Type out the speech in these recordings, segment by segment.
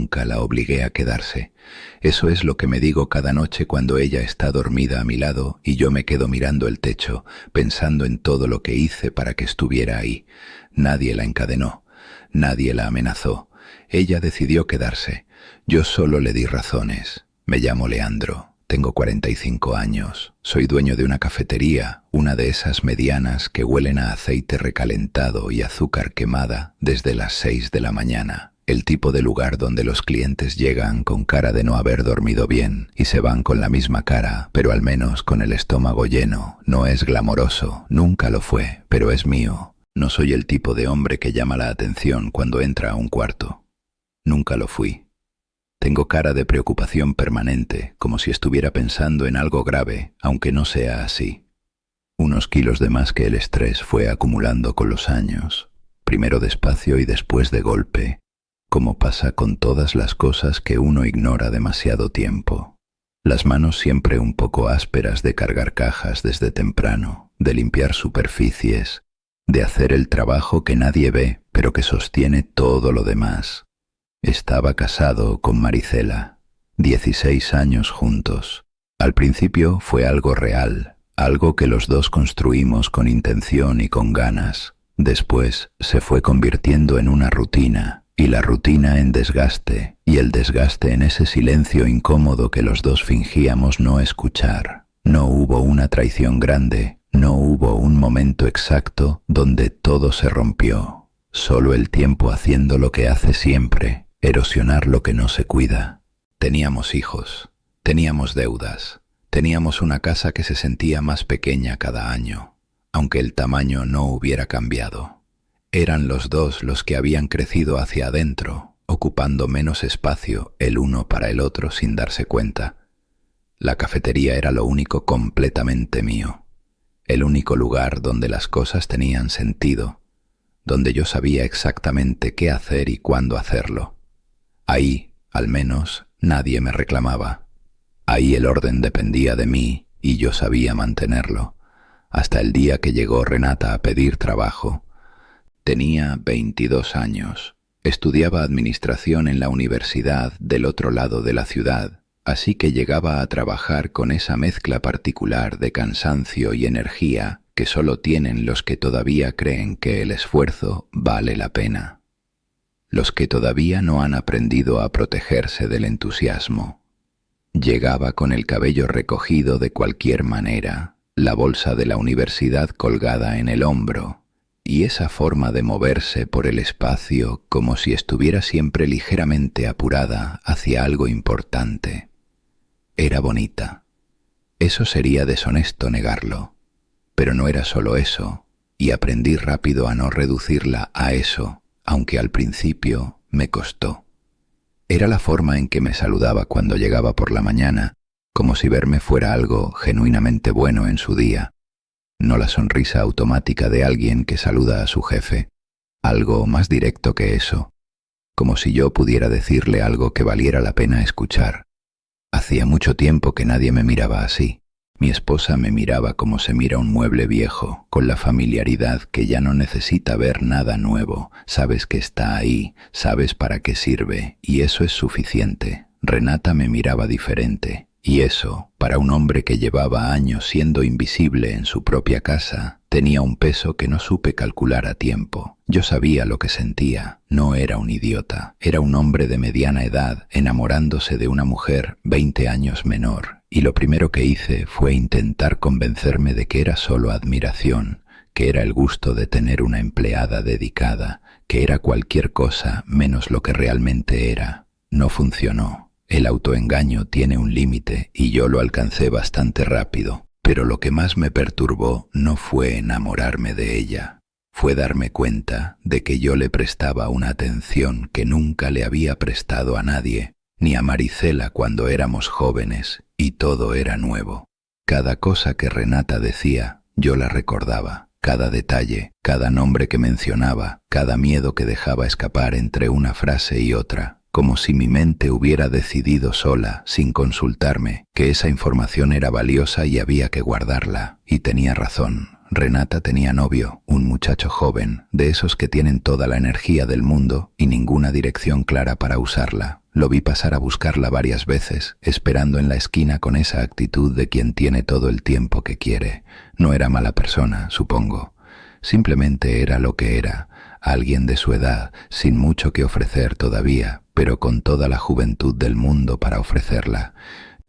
nunca la obligué a quedarse. Eso es lo que me digo cada noche cuando ella está dormida a mi lado y yo me quedo mirando el techo, pensando en todo lo que hice para que estuviera ahí. Nadie la encadenó, nadie la amenazó. Ella decidió quedarse. Yo solo le di razones. Me llamo Leandro. Tengo 45 años, soy dueño de una cafetería, una de esas medianas que huelen a aceite recalentado y azúcar quemada desde las 6 de la mañana, el tipo de lugar donde los clientes llegan con cara de no haber dormido bien y se van con la misma cara, pero al menos con el estómago lleno. No es glamoroso, nunca lo fue, pero es mío. No soy el tipo de hombre que llama la atención cuando entra a un cuarto. Nunca lo fui. Tengo cara de preocupación permanente, como si estuviera pensando en algo grave, aunque no sea así. Unos kilos de más que el estrés fue acumulando con los años, primero despacio y después de golpe, como pasa con todas las cosas que uno ignora demasiado tiempo. Las manos siempre un poco ásperas de cargar cajas desde temprano, de limpiar superficies, de hacer el trabajo que nadie ve, pero que sostiene todo lo demás. Estaba casado con Maricela, 16 años juntos. Al principio fue algo real, algo que los dos construimos con intención y con ganas. Después se fue convirtiendo en una rutina, y la rutina en desgaste, y el desgaste en ese silencio incómodo que los dos fingíamos no escuchar. No hubo una traición grande, no hubo un momento exacto donde todo se rompió. Solo el tiempo haciendo lo que hace siempre. Erosionar lo que no se cuida. Teníamos hijos, teníamos deudas, teníamos una casa que se sentía más pequeña cada año, aunque el tamaño no hubiera cambiado. Eran los dos los que habían crecido hacia adentro, ocupando menos espacio el uno para el otro sin darse cuenta. La cafetería era lo único completamente mío, el único lugar donde las cosas tenían sentido, donde yo sabía exactamente qué hacer y cuándo hacerlo. Ahí, al menos, nadie me reclamaba. Ahí el orden dependía de mí y yo sabía mantenerlo. Hasta el día que llegó Renata a pedir trabajo. Tenía 22 años. Estudiaba administración en la universidad del otro lado de la ciudad, así que llegaba a trabajar con esa mezcla particular de cansancio y energía que solo tienen los que todavía creen que el esfuerzo vale la pena. Los que todavía no han aprendido a protegerse del entusiasmo. Llegaba con el cabello recogido de cualquier manera, la bolsa de la universidad colgada en el hombro, y esa forma de moverse por el espacio como si estuviera siempre ligeramente apurada hacia algo importante. Era bonita. Eso sería deshonesto negarlo. Pero no era solo eso, y aprendí rápido a no reducirla a eso, aunque al principio me costó. Era la forma en que me saludaba cuando llegaba por la mañana, como si verme fuera algo genuinamente bueno en su día. No la sonrisa automática de alguien que saluda a su jefe, algo más directo que eso, como si yo pudiera decirle algo que valiera la pena escuchar. Hacía mucho tiempo que nadie me miraba así. Mi esposa me miraba como se mira un mueble viejo, con la familiaridad que ya no necesita ver nada nuevo. Sabes que está ahí, sabes para qué sirve, y eso es suficiente. Renata me miraba diferente, y eso, para un hombre que llevaba años siendo invisible en su propia casa, tenía un peso que no supe calcular a tiempo. Yo sabía lo que sentía, no era un idiota, era un hombre de mediana edad enamorándose de una mujer 20 años menor. Y lo primero que hice fue intentar convencerme de que era solo admiración, que era el gusto de tener una empleada dedicada, que era cualquier cosa menos lo que realmente era. No funcionó. El autoengaño tiene un límite y yo lo alcancé bastante rápido. Pero lo que más me perturbó no fue enamorarme de ella. Fue darme cuenta de que yo le prestaba una atención que nunca le había prestado a nadie, ni a Maricela cuando éramos jóvenes, y todo era nuevo. Cada cosa que Renata decía, yo la recordaba. Cada detalle, cada nombre que mencionaba, cada miedo que dejaba escapar entre una frase y otra, como si mi mente hubiera decidido sola, sin consultarme, que esa información era valiosa y había que guardarla. Y tenía razón. Renata tenía novio, un muchacho joven, de esos que tienen toda la energía del mundo y ninguna dirección clara para usarla. Lo vi pasar a buscarla varias veces, esperando en la esquina con esa actitud de quien tiene todo el tiempo que quiere. No era mala persona, supongo. Simplemente era lo que era, alguien de su edad, sin mucho que ofrecer todavía, pero con toda la juventud del mundo para ofrecerla.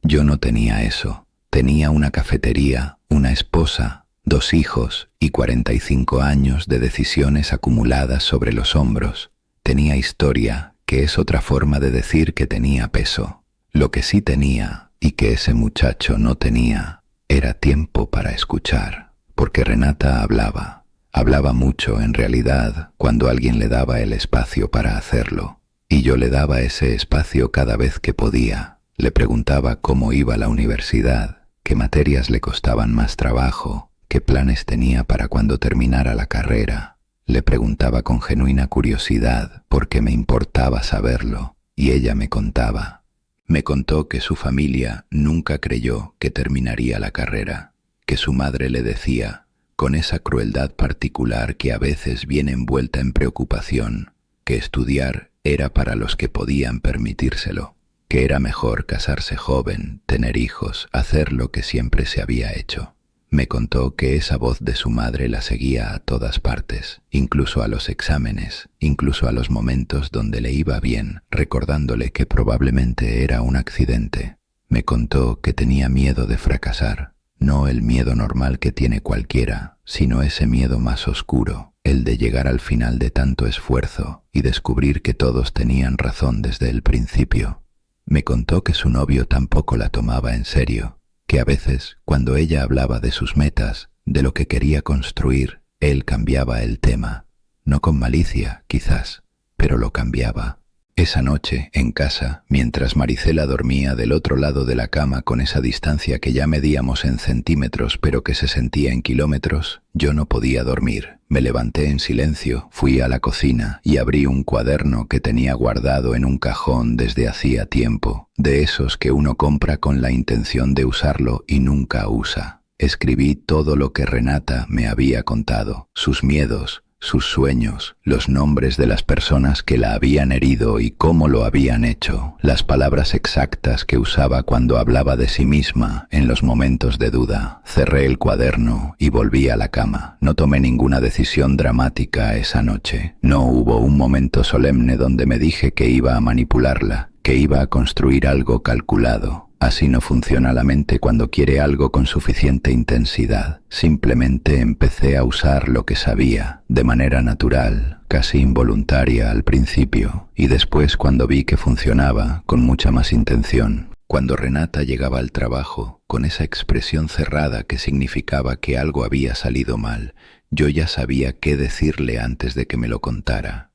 Yo no tenía eso. Tenía una cafetería, una esposa, 2 hijos y 45 años de decisiones acumuladas sobre los hombros. Tenía historia, que es otra forma de decir que tenía peso. Lo que sí tenía, y que ese muchacho no tenía, era tiempo para escuchar, porque Renata hablaba. Hablaba mucho, en realidad, cuando alguien le daba el espacio para hacerlo. Y yo le daba ese espacio cada vez que podía. Le preguntaba cómo iba la universidad, qué materias le costaban más trabajo, qué planes tenía para cuando terminara la carrera. Le preguntaba con genuina curiosidad porque me importaba saberlo, y ella me contaba. Me contó que su familia nunca creyó que terminaría la carrera, que su madre le decía, con esa crueldad particular que a veces viene envuelta en preocupación, que estudiar era para los que podían permitírselo, que era mejor casarse joven, tener hijos, hacer lo que siempre se había hecho. Me contó que esa voz de su madre la seguía a todas partes, incluso a los exámenes, incluso a los momentos donde le iba bien, recordándole que probablemente era un accidente. Me contó que tenía miedo de fracasar, no el miedo normal que tiene cualquiera, sino ese miedo más oscuro, el de llegar al final de tanto esfuerzo y descubrir que todos tenían razón desde el principio. Me contó que su novio tampoco la tomaba en serio, que a veces, cuando ella hablaba de sus metas, de lo que quería construir, él cambiaba el tema. No con malicia, quizás, pero lo cambiaba. Esa noche, en casa, mientras Maricela dormía del otro lado de la cama con esa distancia que ya medíamos en centímetros pero que se sentía en kilómetros, yo no podía dormir. Me levanté en silencio, fui a la cocina y abrí un cuaderno que tenía guardado en un cajón desde hacía tiempo, de esos que uno compra con la intención de usarlo y nunca usa. Escribí todo lo que Renata me había contado, sus miedos, sus sueños, los nombres de las personas que la habían herido y cómo lo habían hecho, las palabras exactas que usaba cuando hablaba de sí misma en los momentos de duda. Cerré el cuaderno y volví a la cama. No tomé ninguna decisión dramática esa noche. No hubo un momento solemne donde me dije que iba a manipularla, que iba a construir algo calculado. Así no funciona la mente cuando quiere algo con suficiente intensidad. Simplemente empecé a usar lo que sabía, de manera natural, casi involuntaria al principio, y después cuando vi que funcionaba, con mucha más intención. Cuando Renata llegaba al trabajo, con esa expresión cerrada que significaba que algo había salido mal, yo ya sabía qué decirle antes de que me lo contara.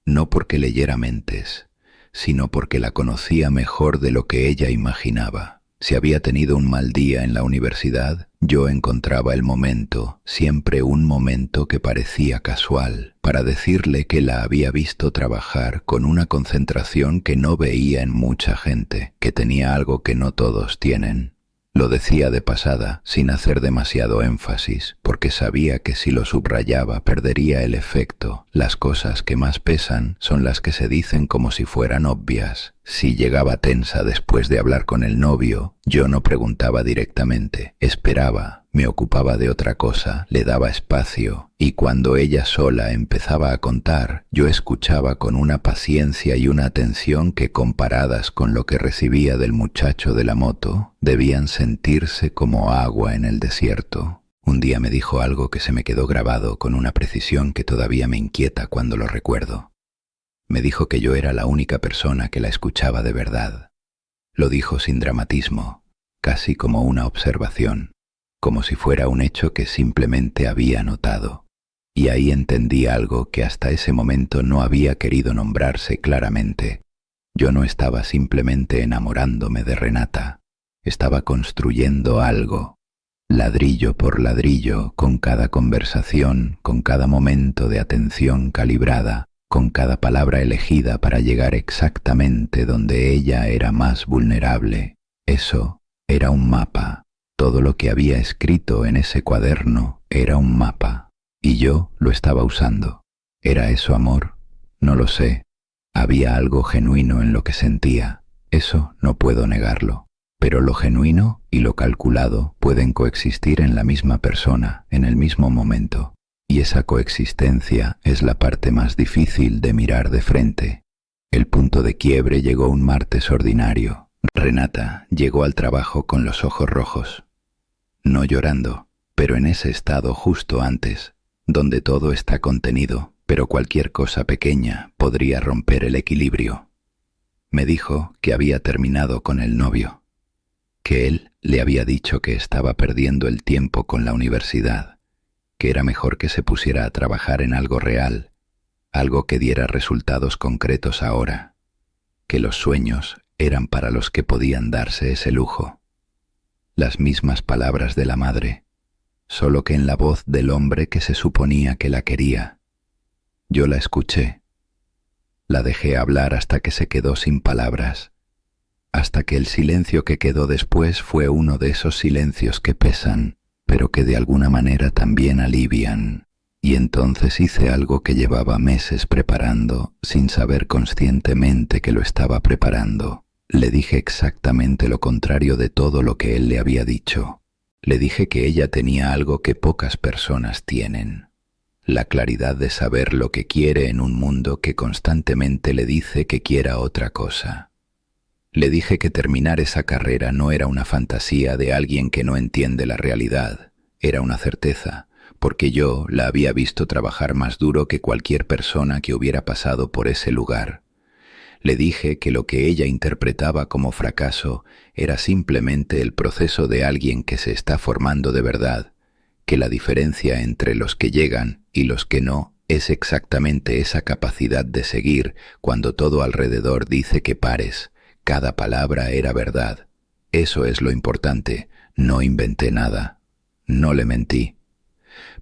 No porque leyera mentes, sino porque la conocía mejor de lo que ella imaginaba. Si había tenido un mal día en la universidad, yo encontraba el momento, siempre un momento que parecía casual, para decirle que la había visto trabajar con una concentración que no veía en mucha gente, que tenía algo que no todos tienen. Lo decía de pasada, sin hacer demasiado énfasis, porque sabía que si lo subrayaba perdería el efecto. Las cosas que más pesan son las que se dicen como si fueran obvias. Si llegaba tensa después de hablar con el novio, yo no preguntaba directamente, esperaba, me ocupaba de otra cosa, le daba espacio, y cuando ella sola empezaba a contar, yo escuchaba con una paciencia y una atención que, comparadas con lo que recibía del muchacho de la moto, debían sentirse como agua en el desierto. Un día me dijo algo que se me quedó grabado con una precisión que todavía me inquieta cuando lo recuerdo. Me dijo que yo era la única persona que la escuchaba de verdad. Lo dijo sin dramatismo, casi como una observación, como si fuera un hecho que simplemente había notado. Y ahí entendí algo que hasta ese momento no había querido nombrarse claramente. Yo no estaba simplemente enamorándome de Renata, estaba construyendo algo, ladrillo por ladrillo, con cada conversación, con cada momento de atención calibrada, con cada palabra elegida para llegar exactamente donde ella era más vulnerable. Eso era un mapa. Todo lo que había escrito en ese cuaderno era un mapa, y yo lo estaba usando. ¿Era eso amor? No lo sé. Había algo genuino en lo que sentía, eso no puedo negarlo. Pero lo genuino y lo calculado pueden coexistir en la misma persona, en el mismo momento. Y esa coexistencia es la parte más difícil de mirar de frente. El punto de quiebre llegó un martes ordinario. Renata llegó al trabajo con los ojos rojos. No llorando, pero en ese estado justo antes, donde todo está contenido, pero cualquier cosa pequeña podría romper el equilibrio. Me dijo que había terminado con el novio, que él le había dicho que estaba perdiendo el tiempo con la universidad, que era mejor que se pusiera a trabajar en algo real, algo que diera resultados concretos ahora, que los sueños eran para los que podían darse ese lujo. Las mismas palabras de la madre, solo que en la voz del hombre que se suponía que la quería. Yo la escuché. La dejé hablar hasta que se quedó sin palabras, hasta que el silencio que quedó después fue uno de esos silencios que pesan, pero que de alguna manera también alivian. Y entonces hice algo que llevaba meses preparando, sin saber conscientemente que lo estaba preparando. Le dije exactamente lo contrario de todo lo que él le había dicho. Le dije que ella tenía algo que pocas personas tienen: la claridad de saber lo que quiere en un mundo que constantemente le dice que quiera otra cosa. Le dije que terminar esa carrera no era una fantasía de alguien que no entiende la realidad, era una certeza, porque yo la había visto trabajar más duro que cualquier persona que hubiera pasado por ese lugar. Le dije que lo que ella interpretaba como fracaso era simplemente el proceso de alguien que se está formando de verdad, que la diferencia entre los que llegan y los que no es exactamente esa capacidad de seguir cuando todo alrededor dice que pares. Cada palabra era verdad. Eso es lo importante. No inventé nada. No le mentí.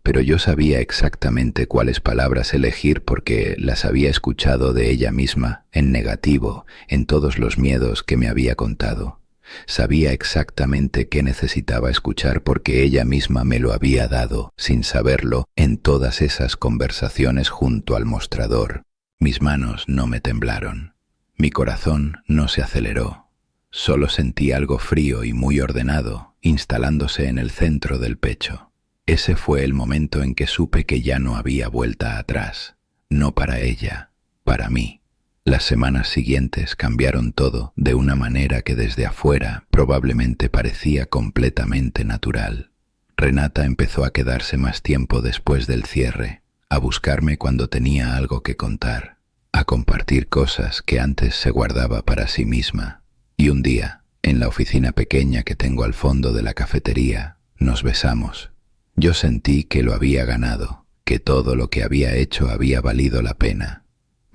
Pero yo sabía exactamente cuáles palabras elegir porque las había escuchado de ella misma, en negativo, en todos los miedos que me había contado. Sabía exactamente qué necesitaba escuchar porque ella misma me lo había dado, sin saberlo, en todas esas conversaciones junto al mostrador. Mis manos no me temblaron. Mi corazón no se aceleró, solo sentí algo frío y muy ordenado, instalándose en el centro del pecho. Ese fue el momento en que supe que ya no había vuelta atrás, no para ella, para mí. Las semanas siguientes cambiaron todo de una manera que desde afuera probablemente parecía completamente natural. Renata empezó a quedarse más tiempo después del cierre, a buscarme cuando tenía algo que contar, a compartir cosas que antes se guardaba para sí misma. Y un día, en la oficina pequeña que tengo al fondo de la cafetería, nos besamos. Yo sentí que lo había ganado, que todo lo que había hecho había valido la pena.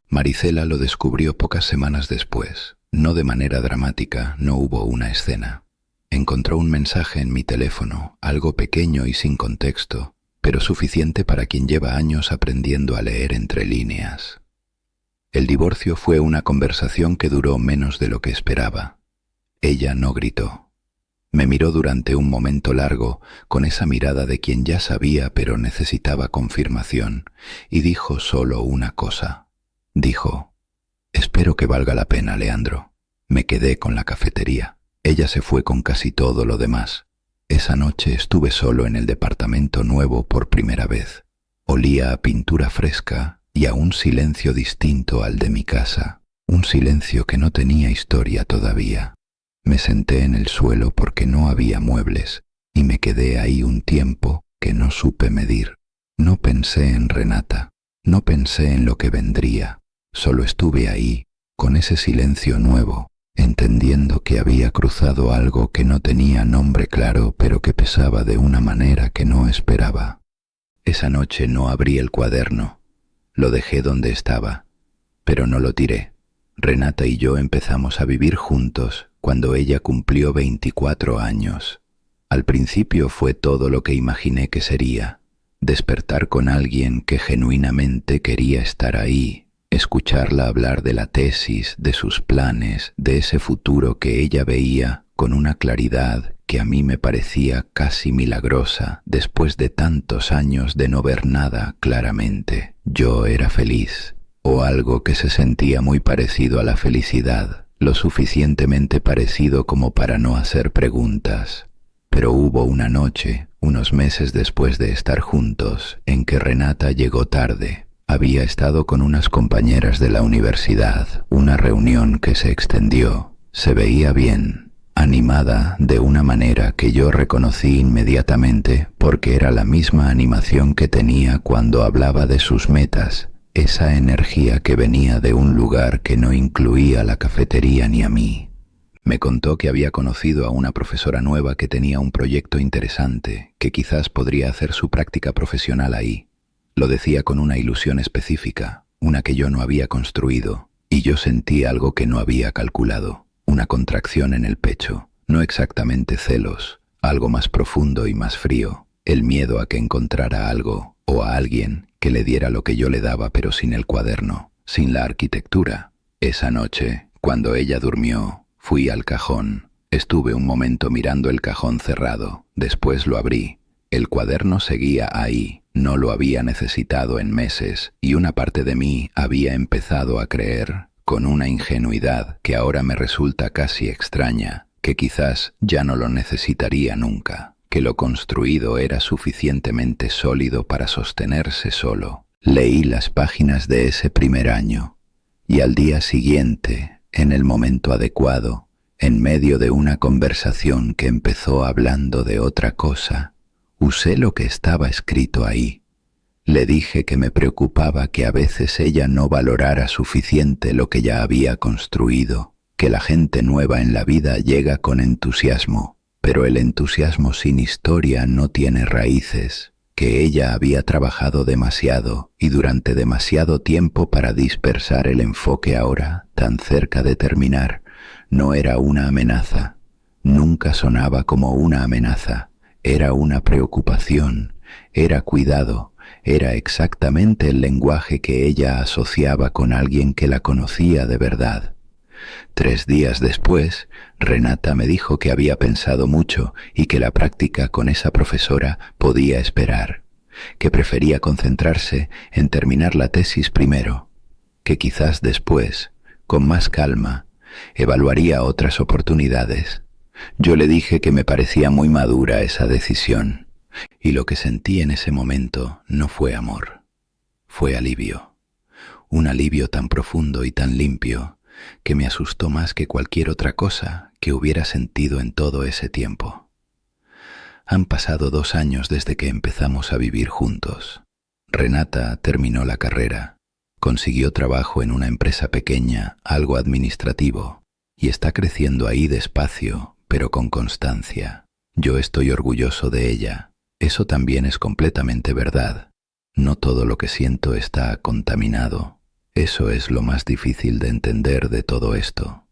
Maricela lo descubrió pocas semanas después. No de manera dramática, no hubo una escena. Encontró un mensaje en mi teléfono, algo pequeño y sin contexto, pero suficiente para quien lleva años aprendiendo a leer entre líneas. El divorcio fue una conversación que duró menos de lo que esperaba. Ella no gritó. Me miró durante un momento largo, con esa mirada de quien ya sabía pero necesitaba confirmación, y dijo solo una cosa. Dijo: «Espero que valga la pena, Leandro». Me quedé con la cafetería. Ella se fue con casi todo lo demás. Esa noche estuve solo en el departamento nuevo por primera vez. Olía a pintura fresca y a un silencio distinto al de mi casa, un silencio que no tenía historia todavía. Me senté en el suelo porque no había muebles y me quedé ahí un tiempo que no supe medir. No pensé en Renata, no pensé en lo que vendría, solo estuve ahí, con ese silencio nuevo, entendiendo que había cruzado algo que no tenía nombre claro pero que pesaba de una manera que no esperaba. Esa noche no abrí el cuaderno. Lo dejé donde estaba, pero no lo tiré. Renata y yo empezamos a vivir juntos cuando ella cumplió 24 años. Al principio fue todo lo que imaginé que sería: despertar con alguien que genuinamente quería estar ahí, escucharla hablar de la tesis, de sus planes, de ese futuro que ella veía con una claridad que a mí me parecía casi milagrosa después de tantos años de no ver nada claramente. Yo era feliz. o algo que se sentía muy parecido a la felicidad, lo suficientemente parecido como para no hacer preguntas. Pero hubo una noche, unos meses después de estar juntos, en que Renata llegó tarde. Había estado con unas compañeras de la universidad, una reunión que se extendió. Se veía bien, animada de una manera que yo reconocí inmediatamente porque era la misma animación que tenía cuando hablaba de sus metas, esa energía que venía de un lugar que no incluía la cafetería ni a mí. Me contó que había conocido a una profesora nueva que tenía un proyecto interesante, que quizás podría hacer su práctica profesional ahí. Lo decía con una ilusión específica, una que yo no había construido, y yo sentí algo que no había calculado, una contracción en el pecho, no exactamente celos, algo más profundo y más frío, el miedo a que encontrara algo o a alguien que le diera lo que yo le daba pero sin el cuaderno, sin la arquitectura. Esa noche, cuando ella durmió, fui al cajón. Estuve un momento mirando el cajón cerrado, después lo abrí. El cuaderno seguía ahí, no lo había necesitado en meses, y una parte de mí había empezado a creer, con una ingenuidad que ahora me resulta casi extraña, que quizás ya no lo necesitaría nunca, que lo construido era suficientemente sólido para sostenerse solo. Leí las páginas de ese primer año, y al día siguiente, en el momento adecuado, en medio de una conversación que empezó hablando de otra cosa, usé lo que estaba escrito ahí. Le dije que me preocupaba que a veces ella no valorara suficiente lo que ya había construido, que la gente nueva en la vida llega con entusiasmo, pero el entusiasmo sin historia no tiene raíces, que ella había trabajado demasiado y durante demasiado tiempo para dispersar el enfoque ahora, tan cerca de terminar. No era una amenaza, nunca sonaba como una amenaza, era una preocupación, era cuidado, era exactamente el lenguaje que ella asociaba con alguien que la conocía de verdad. 3 días después, Renata me dijo que había pensado mucho y que la práctica con esa profesora podía esperar, que prefería concentrarse en terminar la tesis primero, que quizás después, con más calma, evaluaría otras oportunidades. Yo le dije que me parecía muy madura esa decisión, y lo que sentí en ese momento no fue amor, fue alivio, un alivio tan profundo y tan limpio, que me asustó más que cualquier otra cosa que hubiera sentido en todo ese tiempo. Han pasado 2 años desde que empezamos a vivir juntos. Renata terminó la carrera, consiguió trabajo en una empresa pequeña, algo administrativo, y está creciendo ahí despacio, pero con constancia. Yo estoy orgulloso de ella. Eso también es completamente verdad. No todo lo que siento está contaminado. Eso es lo más difícil de entender de todo esto.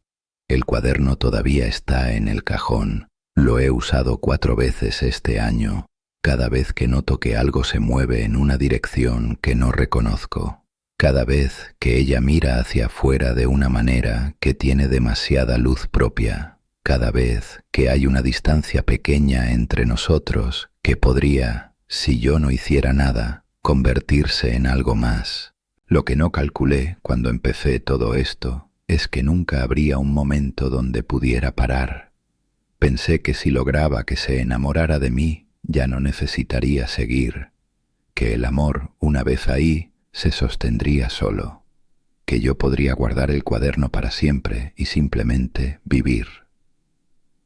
El cuaderno todavía está en el cajón. Lo he usado 4 veces este año, cada vez que noto que algo se mueve en una dirección que no reconozco, cada vez que ella mira hacia afuera de una manera que tiene demasiada luz propia, cada vez que hay una distancia pequeña entre nosotros que podría, si yo no hiciera nada, convertirse en algo más. Lo que no calculé cuando empecé todo esto es que nunca habría un momento donde pudiera parar. Pensé que si lograba que se enamorara de mí, ya no necesitaría seguir, que el amor, una vez ahí, se sostendría solo, que yo podría guardar el cuaderno para siempre y simplemente vivir.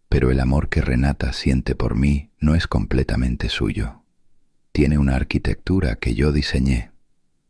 Pero el amor que Renata siente por mí no es completamente suyo. Tiene una arquitectura que yo diseñé.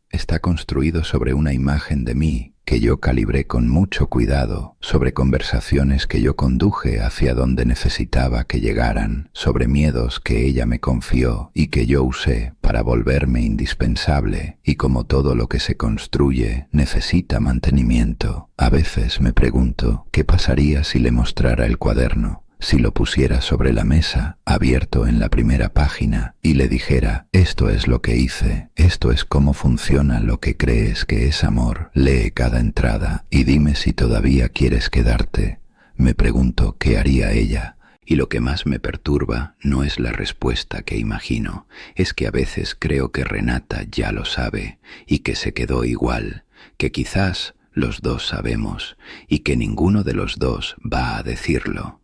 Está construido sobre una imagen de mí que yo calibré con mucho cuidado, sobre conversaciones que yo conduje hacia donde necesitaba que llegaran, sobre miedos que ella me confió y que yo usé para volverme indispensable, y como todo lo que se construye necesita mantenimiento. A veces me pregunto qué pasaría si le mostrara el cuaderno, si lo pusiera sobre la mesa, abierto en la primera página, y le dijera, esto es lo que hice, esto es cómo funciona lo que crees que es amor, lee cada entrada y dime si todavía quieres quedarte. Me pregunto qué haría ella, y lo que más me perturba no es la respuesta que imagino, es que a veces creo que Renata ya lo sabe y que se quedó igual, que quizás los dos sabemos y que ninguno de los dos va a decirlo.